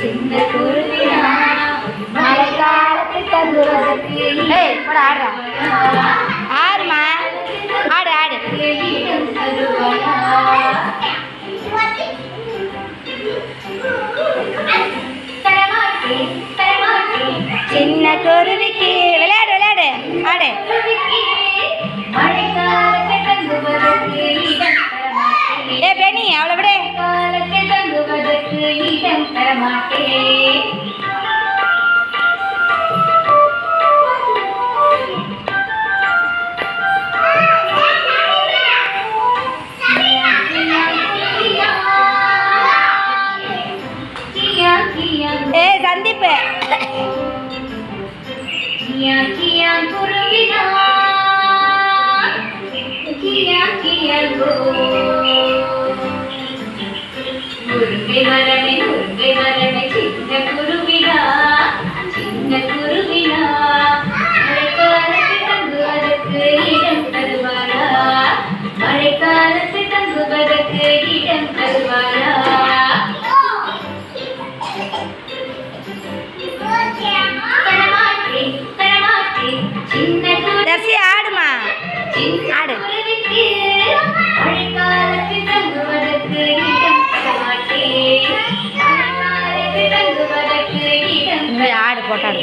சின்ன குருவினா மழைக்காலத்து தங்குவதற்கு ஆடுறா ஆடுமா ஆடு ஆடு சின்ன குருவிக்கு விளையாடு விளையாடு ஆடு ஏ பெனி அவளை விட இடம் தரமாட்டேன் ஏ சந்தீப் குருவினா முருங்கை மரமே சின்ன குருவினா மழைக்காலத்து தங்குவதற்கு இடம் தருவாரா மழைக்காலத்து தங்குவதற்கு இடம் தருவாரா ஆடுமா ஆடு மழைக்காலத்து தங்குவதற்கு இடம் தரமாட்டேன் ஆடு போட்டாடு